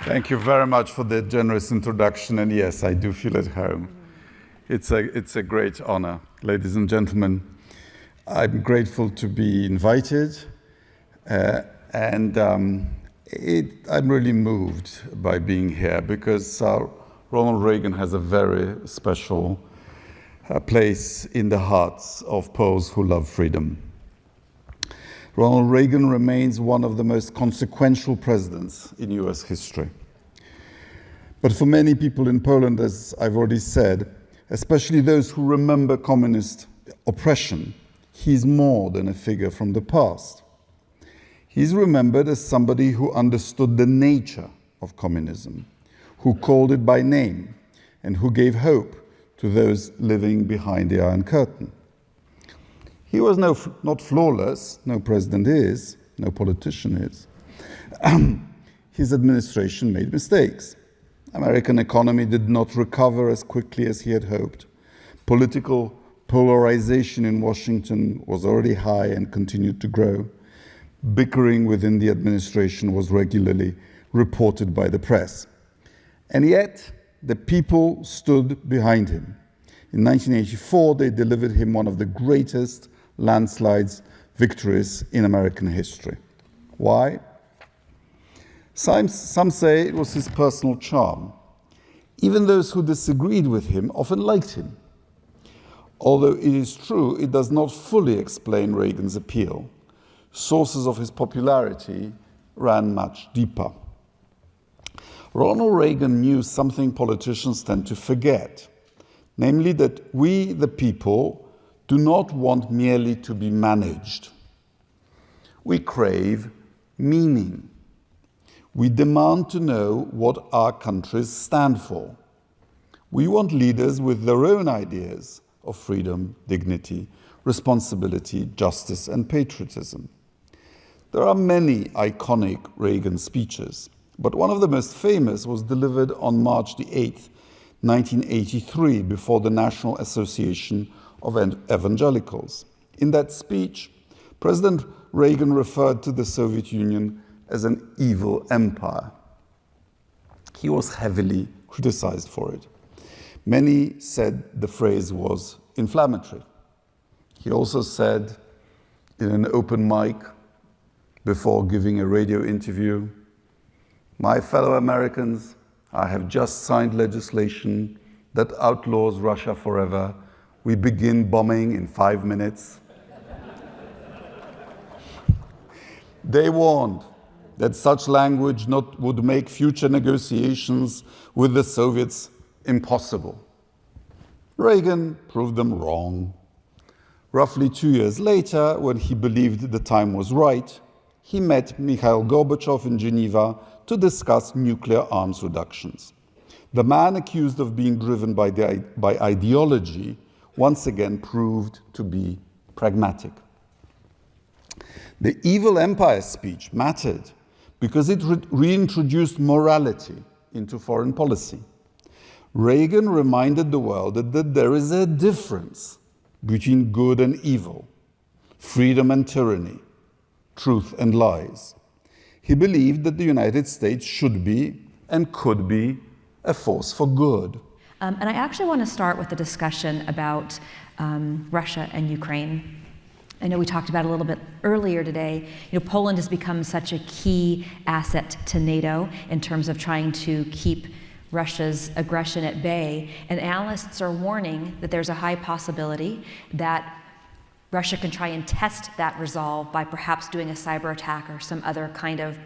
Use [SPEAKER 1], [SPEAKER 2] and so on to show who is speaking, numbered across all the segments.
[SPEAKER 1] Thank you very much for the generous introduction, and yes, I do feel at home. It's a great honor. Ladies and gentlemen, I'm grateful to be invited, and I'm really moved by being here because Ronald Reagan has a very special place in the hearts of Poles who love freedom. Ronald Reagan remains one of the most consequential presidents in US history. But for many people in Poland, as I've already said, especially those who remember communist oppression, he's more than a figure from the past. He's remembered as somebody who understood the nature of communism, who called it by name, and who gave hope to those living behind the Iron Curtain. He was not flawless, no president is, no politician is. His administration made mistakes. American economy did not recover as quickly as he had hoped. Political polarization in Washington was already high and continued to grow. Bickering within the administration was regularly reported by the press. And yet, the people stood behind him. In 1984, they delivered him one of the greatest landslides victories in American history. Why? Some say it was his personal charm. Even those who disagreed with him often liked him. Although it is true, it does not fully explain Reagan's appeal. Sources of his popularity ran much deeper. Ronald Reagan knew something politicians tend to forget, namely that we, the people, do not want merely to be managed. We crave meaning. We demand to know what our countries stand for. We want leaders with their own ideas of freedom, dignity, responsibility, justice, and patriotism. There are many iconic Reagan speeches, but one of the most famous was delivered on March the 8th, 1983, before the National Association of Evangelicals. In that speech, President Reagan referred to the Soviet Union as an evil empire. He was heavily criticized for it. Many said the phrase was inflammatory. He also said in an open mic before giving a radio interview, "My fellow Americans, I have just signed legislation that outlaws Russia forever. We begin bombing in 5 minutes." They warned that such language would make future negotiations with the Soviets impossible. Reagan proved them wrong. Roughly 2 years later, when he believed the time was right, he met Mikhail Gorbachev in Geneva to discuss nuclear arms reductions. The man accused of being driven by ideology once again proved to be pragmatic. The evil empire speech mattered because it reintroduced morality into foreign policy. Reagan reminded the world that there is a difference between good and evil, freedom and tyranny, truth and lies. He believed that the United States should be and could be a force for good.
[SPEAKER 2] And I actually want to start with a discussion about Russia and Ukraine. I know we talked about it a little bit earlier today. You know, Poland has become such a key asset to NATO in terms of trying to keep Russia's aggression at bay. And analysts are warning that there's a high possibility that Russia can try and test that resolve by perhaps doing a cyber attack or some other kind of,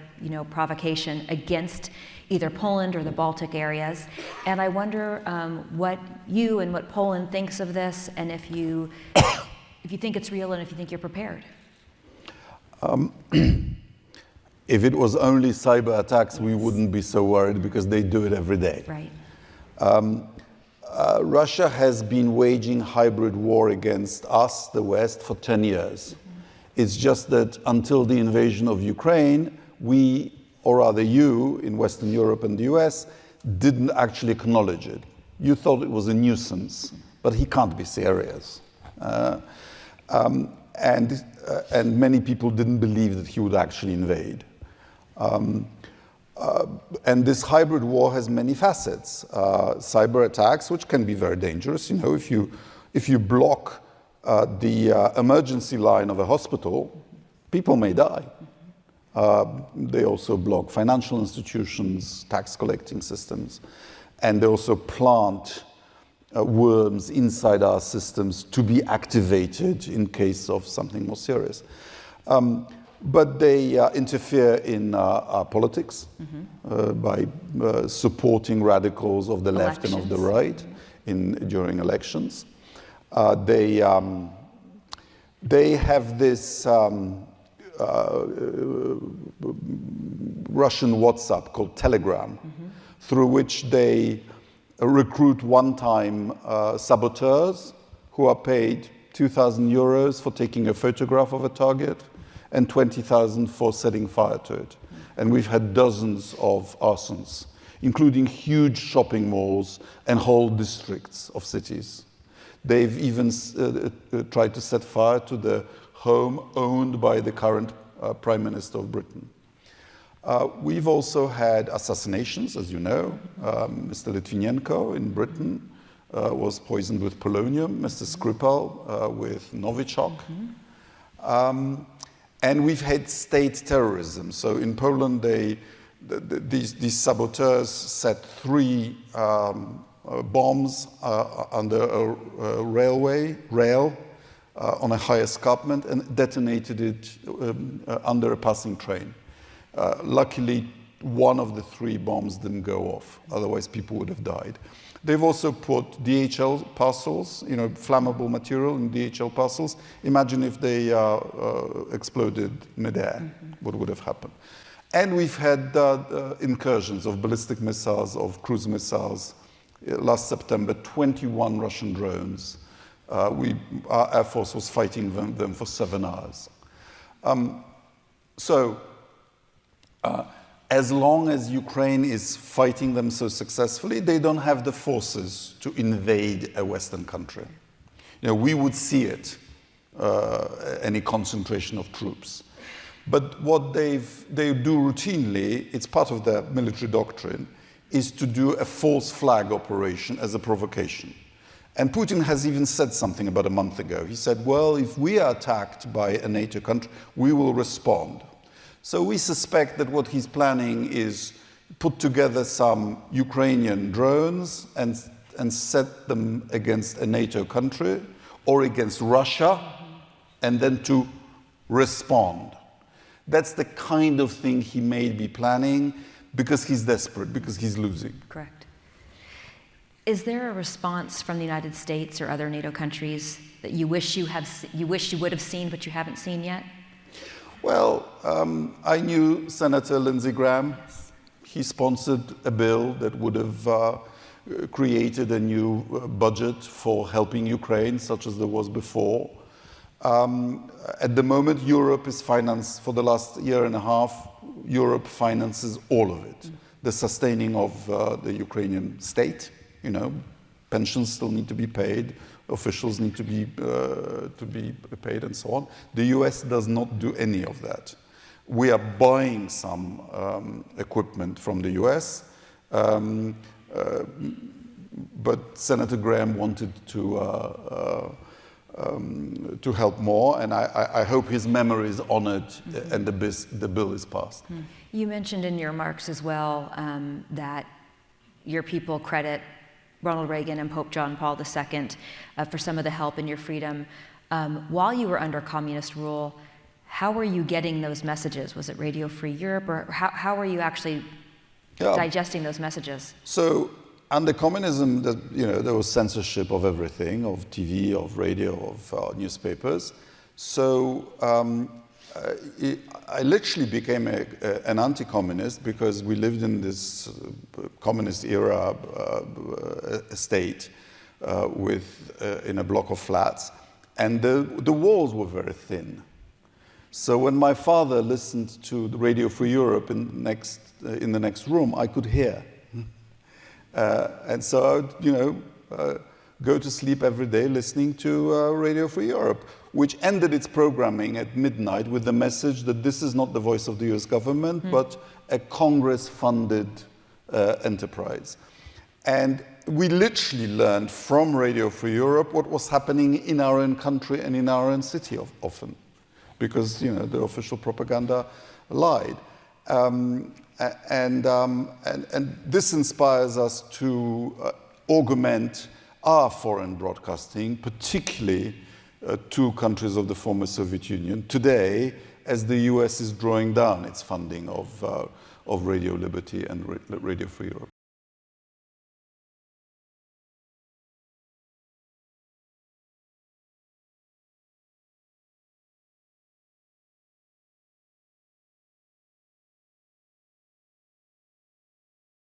[SPEAKER 2] provocation against either Poland or the Baltic areas. And I wonder what you and what Poland thinks of this, and if you think it's real and if you think you're prepared.
[SPEAKER 1] If it was only cyber attacks, we wouldn't be so worried because they do it every day.
[SPEAKER 2] Right.
[SPEAKER 1] Russia has been waging hybrid war against us, the West, for 10 years. It's just that until the invasion of Ukraine, we, or rather you, in Western Europe and the US, didn't actually acknowledge it. You thought it was a nuisance, but he can't be serious. And many people didn't believe that he would actually invade. And this hybrid war has many facets. Cyber attacks, which can be very dangerous. You know, if you block the emergency line of a hospital, people may die. They also block financial institutions, tax collecting systems, and they also plant worms inside our systems to be activated in case of something more serious. But they interfere in our politics by supporting radicals of the left and of the right during elections. They have this Russian WhatsApp called Telegram, through which they recruit one-time saboteurs who are paid 2,000 euros for taking a photograph of a target and 20,000 for setting fire to it. And we've had dozens of arsons, including huge shopping malls and whole districts of cities. They've even tried to set fire to the home owned by the current Prime Minister of Britain. We've also had assassinations, as you know. Mr. Litvinenko in Britain was poisoned with polonium, Mr. Skripal with Novichok. And we've had state terrorism. So in Poland, these saboteurs set 3 bombs under a rail on a high escarpment and detonated it under a passing train. Luckily, one of the 3 bombs didn't go off. Otherwise, people would have died. They've also put DHL parcels, you know, flammable material in DHL parcels. Imagine if they exploded midair, what would have happened? And we've had incursions of ballistic missiles, of cruise missiles. Last September, 21 Russian drones. Our Air Force was fighting them for 7 hours. As long as Ukraine is fighting them so successfully, they don't have the forces to invade a Western country. You know, we would see it, any concentration of troops. But what they do routinely, it's part of their military doctrine, is to do a false flag operation as a provocation. And Putin has even said something about a month ago. He said, well, if we are attacked by a NATO country, we will respond. So we suspect that what he's planning is put together some Ukrainian drones and set them against a NATO country or against Russia, and then to respond. That's the kind of thing he may be planning because he's desperate, because he's losing.
[SPEAKER 2] Correct. Is there a response from the United States or other NATO countries that you wish you would have seen but you haven't seen yet?
[SPEAKER 1] Well, I knew Senator Lindsey Graham. Yes. He sponsored a bill that would have created a new budget for helping Ukraine, such as there was before. At the moment, Europe is financed, for the last year and a half, Europe finances all of it. The sustaining of the Ukrainian state, you know, pensions still need to be paid, officials need to be paid and so on. The US does not do any of that. We are buying some equipment from the US, but Senator Graham wanted to help more, and I hope his memory is honored and the bill is passed.
[SPEAKER 2] You mentioned in your remarks as well that your people credit Ronald Reagan and Pope John Paul II for some of the help in your freedom. While you were under communist rule, how were you getting those messages? Was it Radio Free Europe, or how were you actually digesting those messages?
[SPEAKER 1] So under communism, there was censorship of everything, of TV, of radio, of newspapers. So I literally became an anti-communist because we lived in this communist era state in a block of flats, and the walls were very thin. So when my father listened to the Radio Free Europe in the next room, I could hear. And so I would, go to sleep every day listening to Radio Free Europe, which ended its programming at midnight with the message that this is not the voice of the US government, but a Congress-funded enterprise. And we literally learned from Radio Free Europe what was happening in our own country and in our own city often, because the official propaganda lied. And this inspires us to augment our foreign broadcasting, particularly to countries of the former Soviet Union, today, as the US is drawing down its funding of Radio Liberty and Radio Free Europe.